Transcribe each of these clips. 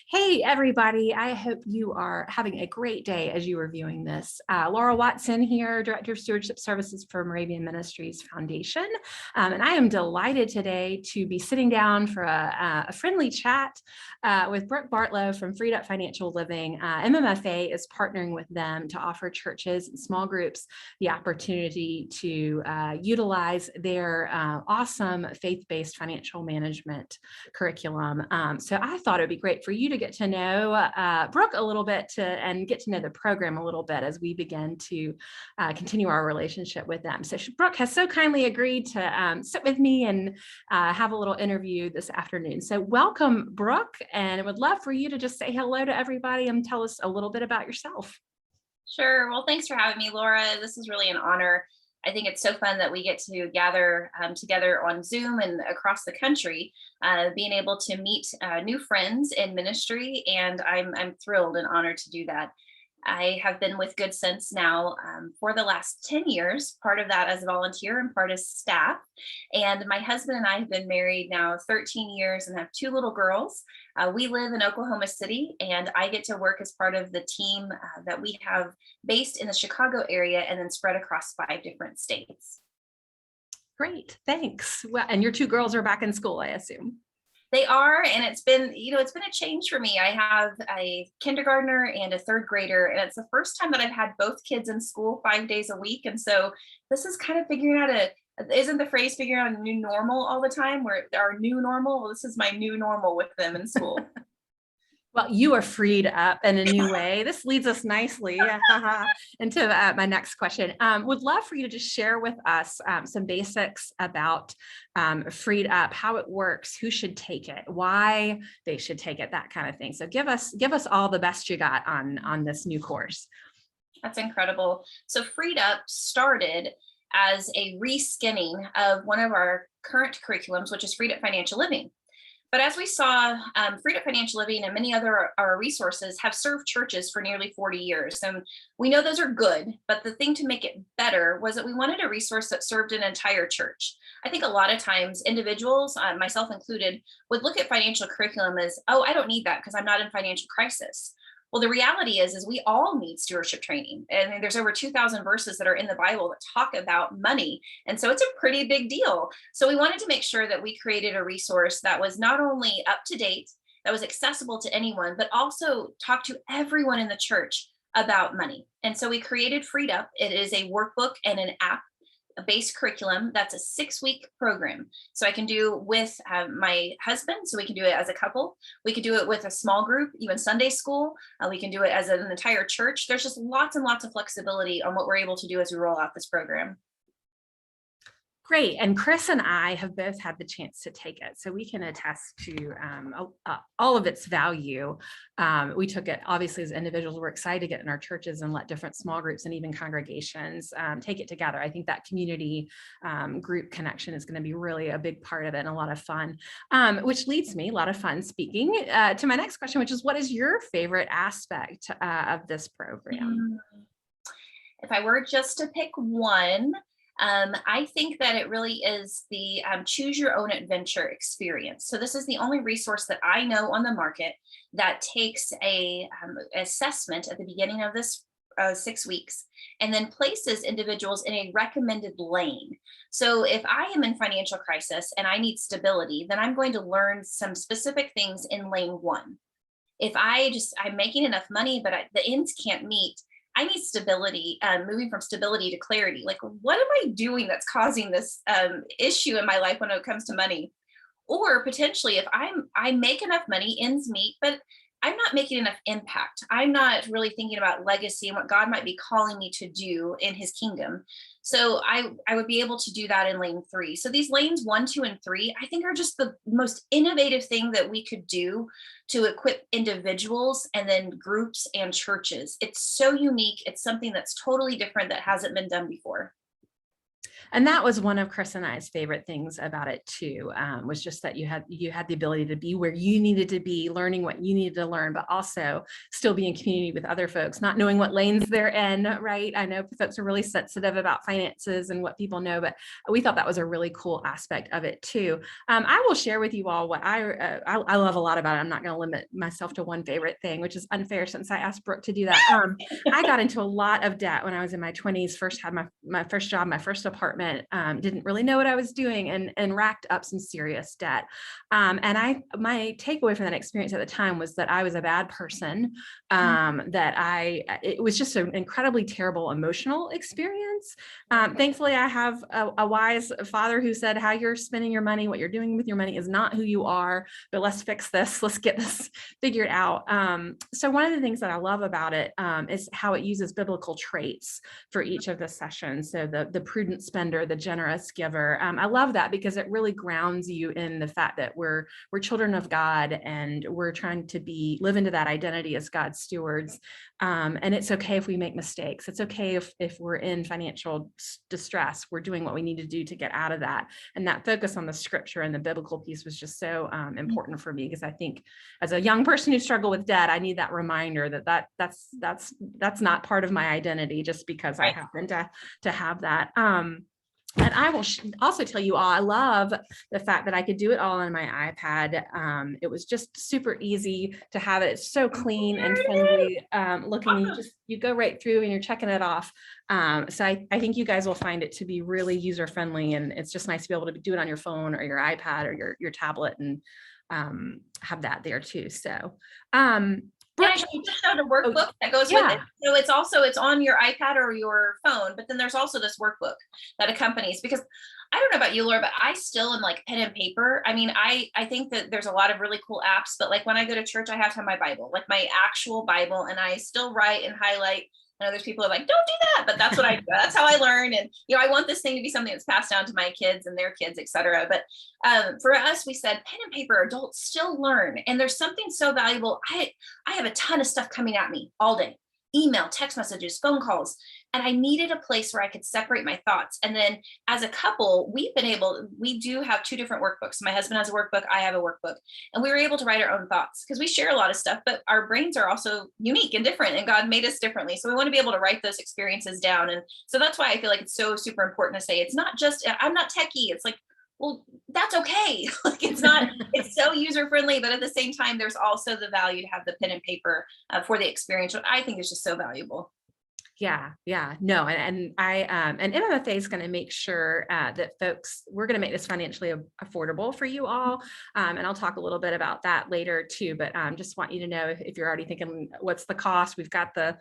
Hey, everybody. I hope you are having a great day as you are viewing this. Laura Watson here, Director of Stewardship Services for Moravian Ministries Foundation. And I am delighted today to be sitting down for a friendly chat with Brooke Bartlow from Freed Up Financial Living. MMFA is partnering with them to offer churches and small groups the opportunity to utilize their awesome faith-based financial management curriculum. So I thought it'd be great for you to get to know Brooke a little bit and get to know the program a little bit as we begin to continue our relationship with them. So Brooke has so kindly agreed to sit with me and have a little interview this afternoon. So welcome, Brooke, and I would love for you to just say hello to everybody and tell us a little bit about yourself. Sure. Well, thanks for having me, Laura. This is really an honor. I think it's so fun that we get to gather together on Zoom and across the country, being able to meet new friends in ministry, and I'm thrilled and honored to do that. I have been with Good Sense now for the last 10 years, part of that as a volunteer and part as staff. And my husband and I have been married now 13 years and have two little girls. We live in Oklahoma City, and I get to work as part of the team that we have based in the Chicago area and then spread across 5 different states. Great, thanks. Well, and your two girls are back in school, I assume. They are, and it's been a change for me. I have a kindergartner and a 3rd grader, and it's the first time that I've had both kids in school 5 days a week. And so this is kind of figuring out isn't the phrase figuring out a new normal all the time, where our new normal? Well, this is my new normal with them in school. Well, you are freed up in a new way. This leads us nicely into my next question. Would love for you to just share with us some basics about Freed Up, how it works, who should take it, why they should take it, that kind of thing. So give us all the best you got on this new course. That's incredible. So Freed Up started as a reskinning of one of our current curriculums, which is Freed Up Financial Living. But as we saw, Freed Up Financial Living and many other our resources have served churches for nearly 40 years. And we know those are good, but the thing to make it better was that we wanted a resource that served an entire church. I think a lot of times individuals, myself included, would look at financial curriculum as, oh, I don't need that because I'm not in financial crisis. Well, the reality is we all need stewardship training. And there's over 2,000 verses that are in the Bible that talk about money. And so it's a pretty big deal. So we wanted to make sure that we created a resource that was not only up to date, that was accessible to anyone, but also talk to everyone in the church about money. And so we created Freed Up. It is a workbook and an app based curriculum. That's a 6-week program. So I can do with my husband. So we can do it as a couple. We could do it with a small group, even Sunday school. We can do it as an entire church. There's just lots and lots of flexibility on what we're able to do as we roll out this program. Great. And Chris and I have both had the chance to take it, so we can attest to all of its value. We took it, obviously, as individuals. We're excited to get in our churches and let different small groups and even congregations take it together. I think that community group connection is going to be really a big part of it and a lot of fun, which leads me, a lot of fun speaking, to my next question, which is, what is your favorite aspect of this program? If I were just to pick one, I think that it really is the choose your own adventure experience. So this is the only resource that I know on the market that takes a assessment at the beginning of this 6 weeks and then places individuals in a recommended lane. So if I am in financial crisis and I need stability, then I'm going to learn some specific things in lane 1. If I'm making enough money, but the ends can't meet, I need stability, moving from stability to clarity. Like, what am I doing that's causing this issue in my life when it comes to money? Or potentially, if I make enough money, ends meet, but I'm not making enough impact. I'm not really thinking about legacy and what God might be calling me to do in his kingdom. So I would be able to do that in lane 3. So these lanes 1, 2, and 3, I think are just the most innovative thing that we could do to equip individuals and then groups and churches. It's so unique. It's something that's totally different that hasn't been done before. And that was one of Chris and I's favorite things about it too, was just that you had the ability to be where you needed to be, learning what you needed to learn, but also still be in community with other folks, not knowing what lanes they're in, right? I know folks are really sensitive about finances and what people know, but we thought that was a really cool aspect of it too. I will share with you all what I love a lot about it. I'm not going to limit myself to one favorite thing, which is unfair since I asked Brooke to do that. I got into a lot of debt when I was in my 20s, first had my first job, my first apartment, didn't really know what I was doing, and racked up some serious debt. And my takeaway from that experience at the time was that I was a bad person, it was just an incredibly terrible emotional experience. Thankfully, I have a wise father who said, how you're spending your money, what you're doing with your money is not who you are, but let's fix this. Let's get this figured out. So one of the things that I love about it is how it uses biblical traits for each of the sessions. So the prudent spender, the generous giver. I love that because it really grounds you in the fact that we're children of God, and we're trying to live into that identity as God's stewards. And it's okay if we make mistakes. It's okay if we're in financial distress. We're doing what we need to do to get out of that. And that focus on the scripture and the biblical piece was just so important for me, because I think as a young person who struggled with debt, I need that reminder that's not part of my identity just because I happen to have that. And I will also tell you all, I love the fact that I could do it all on my iPad. It was just super easy to have it. It's so clean and friendly looking. You go right through and you're checking it off. So I think you guys will find it to be really user friendly, and it's just nice to be able to do it on your phone or your iPad or your tablet, and have that there too. So Yeah, you just showed a workbook that goes with it. So it's on your iPad or your phone, but then there's also this workbook that accompanies, because I don't know about you, Laura, but I still am like pen and paper. I mean, I think that there's a lot of really cool apps, but like when I go to church, I have to have my Bible, like my actual Bible, and I still write and highlight. I know there's people who are like, don't do that, but that's what I do. That's how I learn. And, I want this thing to be something that's passed down to my kids and their kids, et cetera. But for us, we said pen and paper, adults still learn. And there's something so valuable. I have a ton of stuff coming at me all day, email, text messages, phone calls. And I needed a place where I could separate my thoughts. And then as a couple, we do have two different workbooks. My husband has a workbook, I have a workbook, and we were able to write our own thoughts because we share a lot of stuff, but our brains are also unique and different, and God made us differently. So we want to be able to write those experiences down. And so that's why I feel like it's so super important to say, it's not just, I'm not techie. It's like, well, that's okay. Like it's so user friendly, but at the same time, there's also the value to have the pen and paper for the experience, which I think is just so valuable. Yeah, no, and MMFA is going to make sure that we're going to make this financially affordable for you all, and I'll talk a little bit about that later too. But just want you to know, if you're already thinking, what's the cost? We've got the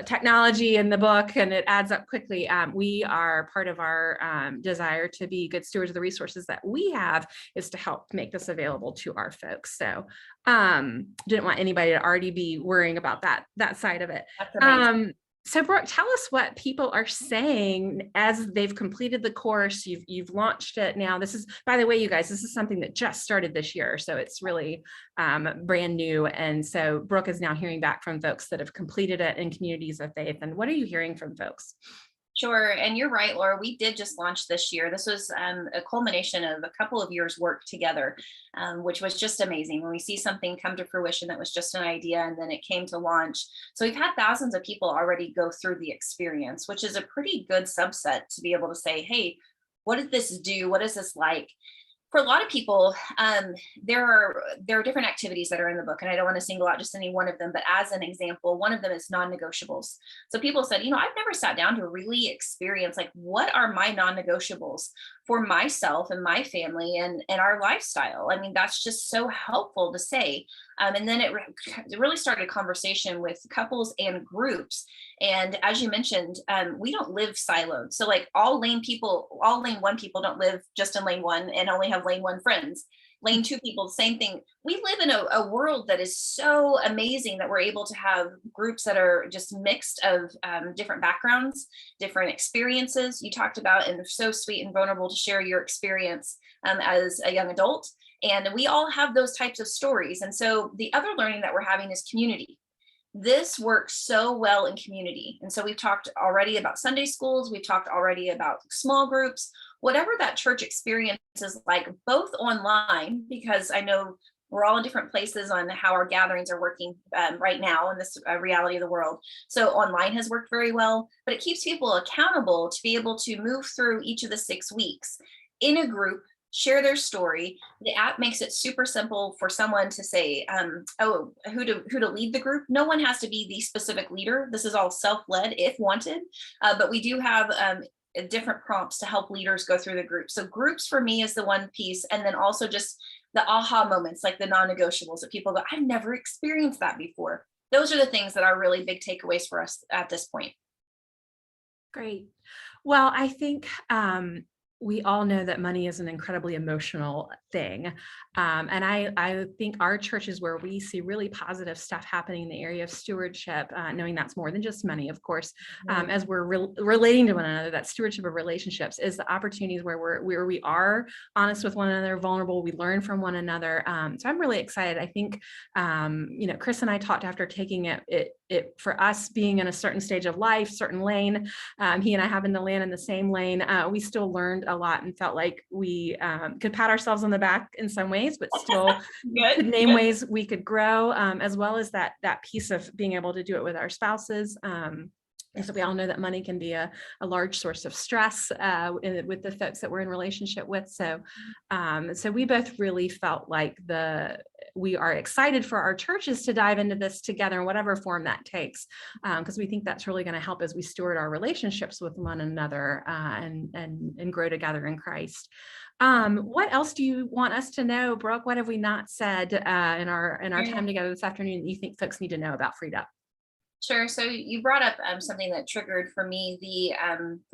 technology in the book, and it adds up quickly. We are part of our desire to be good stewards of the resources that we have is to help make this available to our folks. So didn't want anybody to already be worrying about that side of it. That's amazing. So Brooke, tell us what people are saying as they've completed the course. You've launched it now. This is, by the way, you guys, this is something that just started this year. So it's really brand new. And so Brooke is now hearing back from folks that have completed it in communities of faith. And what are you hearing from folks? Sure. And you're right, Laura, we did just launch this year. This was a culmination of a couple of years work together, which was just amazing when we see something come to fruition that was just an idea and then it came to launch. So we've had thousands of people already go through the experience, which is a pretty good subset to be able to say, hey, what did this do? What is this like? For a lot of people, there are different activities that are in the book, and I don't want to single out just any one of them, but as an example, one of them is non-negotiables. So people said, I've never sat down to really experience, like, what are my non-negotiables for myself and my family and our lifestyle? I mean, that's just so helpful to say. And then it really started a conversation with couples and groups. And as you mentioned, we don't live siloed. So like all lane one people don't live just in lane one and only have lane one friends. Lane two people, same thing. We live in a world that is so amazing that we're able to have groups that are just mixed of different backgrounds, different experiences. You talked about, and so sweet and vulnerable to share your experience as a young adult. And we all have those types of stories. And so the other learning that we're having is community. This works so well in community. And so we've talked already about Sunday schools, we've talked already about small groups, whatever that church experience is like, both online, because I know we're all in different places on how our gatherings are working right now in this reality of the world. So online has worked very well, but it keeps people accountable to be able to move through each of the 6 weeks in a group, share their story. The app makes it super simple for someone to say, oh, who to lead the group. No one has to be the specific leader. This is all self-led if wanted, but we do have different prompts to help leaders go through the group. So groups for me is the one piece, and then also just the aha moments, like the non-negotiables that people go, I've never experienced that before. Those are the things that are really big takeaways for us at this point. Great. Well, I think we all know that money is an incredibly emotional thing. And I think our churches where we see really positive stuff happening in the area of stewardship, knowing that's more than just money, of course, as we're relating to one another, that stewardship of relationships is the opportunities where we are honest with one another, vulnerable, we learn from one another. So I'm really excited. I think, Chris and I talked after taking it for us being in a certain stage of life, certain lane, he and I happened to land in the same lane. We still learned a lot and felt like we could pat ourselves on the back in some ways, but still could name ways we could grow, as well as that piece of being able to do it with our spouses. And so we all know that money can be a large source of stress with the folks that we're in relationship with. So we both really felt like we are excited for our churches to dive into this together in whatever form that takes, because we think that's really going to help as we steward our relationships with one another and grow together in Christ. What else do you want us to know, Brooke? What have we not said in our time together this afternoon that you think folks need to know about Freed Up? Sure. So you brought up something that triggered for me the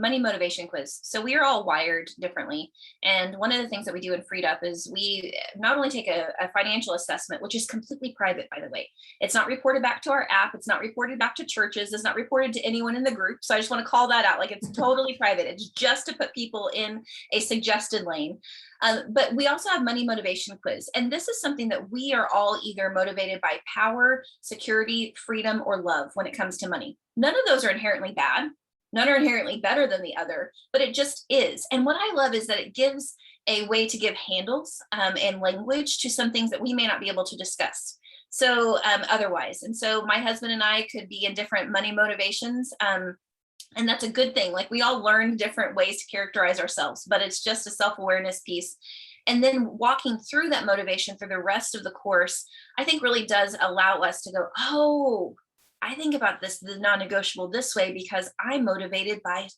money motivation quiz. So we are all wired differently. And one of the things that we do in Freed Up is we not only take a financial assessment, which is completely private, by the way. It's not reported back to our app. It's not reported back to churches. It's not reported to anyone in the group. So I just want to call that out. Like, it's totally private. It's just to put people in a suggested lane. But we also have money motivation quiz. And this is something that we are all either motivated by power, security, freedom, or love when it comes to money. None of those are inherently bad. None are inherently better than the other, but it just is. And what I love is that it gives a way to give handles and language to some things that we may not be able to discuss. So otherwise. And so my husband and I could be in different money motivations. And that's a good thing. Like, we all learn different ways to characterize ourselves, but it's just a self-awareness piece. And then walking through that motivation through the rest of the course, I think really does allow us to go, oh, I think about this, the non-negotiable this way because I'm motivated by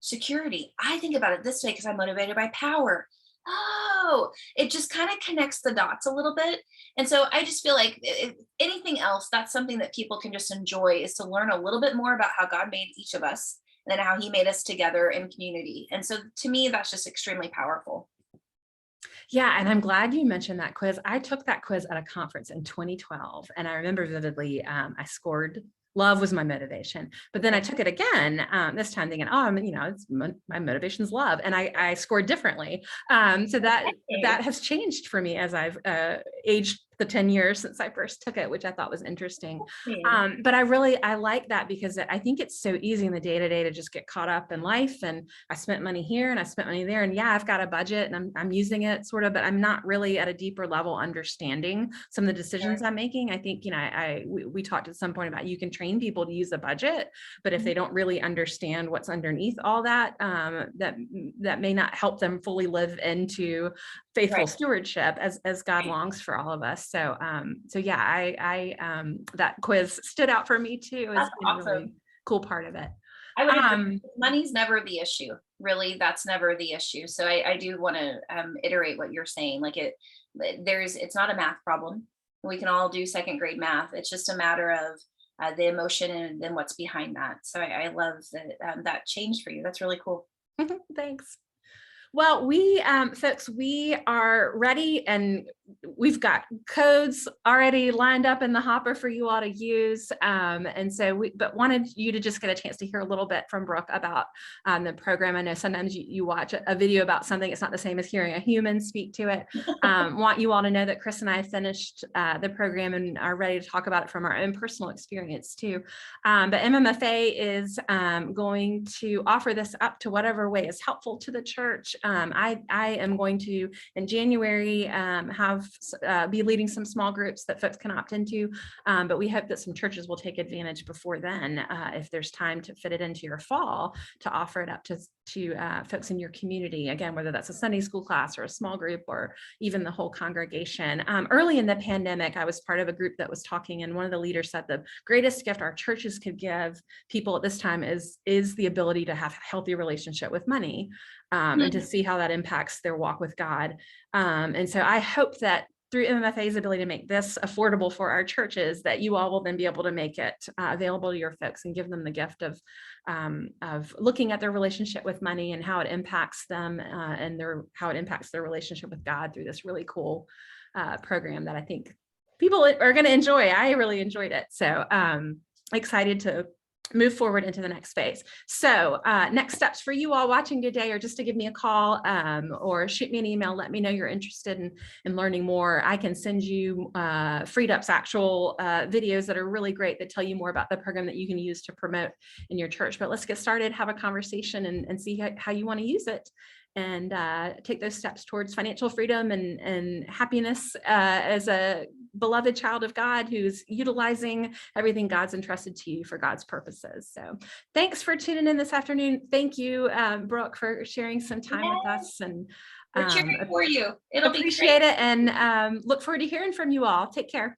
security. I think about it this way because I'm motivated by power. Oh, it just kind of connects the dots a little bit. And so I just feel like if anything else, that's something that people can just enjoy, is to learn a little bit more about how God made each of us and then how he made us together in community. And so to me, that's just extremely powerful. Yeah, and I'm glad you mentioned that quiz. I took that quiz at a conference in 2012, and I remember vividly, I scored. Love was my motivation, but then I took it again, this time thinking, oh, my motivation is love, and I scored differently. So that has changed for me as I've aged the 10 years since I first took it, which I thought was interesting. But I like that because I think it's so easy in the day-to-day to just get caught up in life. And I spent money here and I spent money there. And yeah, I've got a budget and I'm using it sort of, but I'm not really at a deeper level understanding some of the decisions I'm making. I think, we talked at some point about you can train people to use a budget, but if they don't really understand what's underneath all that, that may not help them fully live into faithful stewardship as God longs for all of us. So yeah, I that quiz stood out for me too. It's awesome. A really cool part of it. I would agree. Money's never the issue. Really, that's never the issue. So I do want to iterate what you're saying. Like, it's not a math problem. We can all do second grade math. It's just a matter of the emotion and then what's behind that. So I love that that changed for you. That's really cool. Thanks. Well, folks, we are ready and we've got codes already lined up in the hopper for you all to use. And so but wanted you to just get a chance to hear a little bit from Brooke about the program. I know sometimes you watch a video about something, it's not the same as hearing a human speak to it. Want you all to know that Chris and I finished the program and are ready to talk about it from our own personal experience too. But MMFA is going to offer this up to whatever way is helpful to the church. I am going to, in January, be leading some small groups that folks can opt into, but we hope that some churches will take advantage before then, if there's time to fit it into your fall, to offer it up to folks in your community, again, whether that's a Sunday school class or a small group or even the whole congregation. Early in the pandemic, I was part of a group that was talking, and one of the leaders said the greatest gift our churches could give people at this time is the ability to have a healthy relationship with money, and to see how that impacts their walk with God. And so I hope that through MMFA's ability to make this affordable for our churches, that you all will then be able to make it available to your folks and give them the gift of looking at their relationship with money and how it impacts them, and how it impacts their relationship with God through this really cool program that I think people are going to enjoy. I really enjoyed it. So excited to move forward into the next phase. So next steps for you all watching today are just to give me a call or shoot me an email. Let me know you're interested in learning more. I can send you Freed Up's actual videos that are really great, that tell you more about the program that you can use to promote in your church. But let's get started, have a conversation, and see how you want to use it, and take those steps towards financial freedom and happiness as a beloved child of God who's utilizing everything God's entrusted to you for God's purposes. So thanks for tuning in this afternoon. Thank you, Brooke, for sharing some time with us. And we're cheering for you. It'll appreciate be great. it, and look forward to hearing from you all. Take care.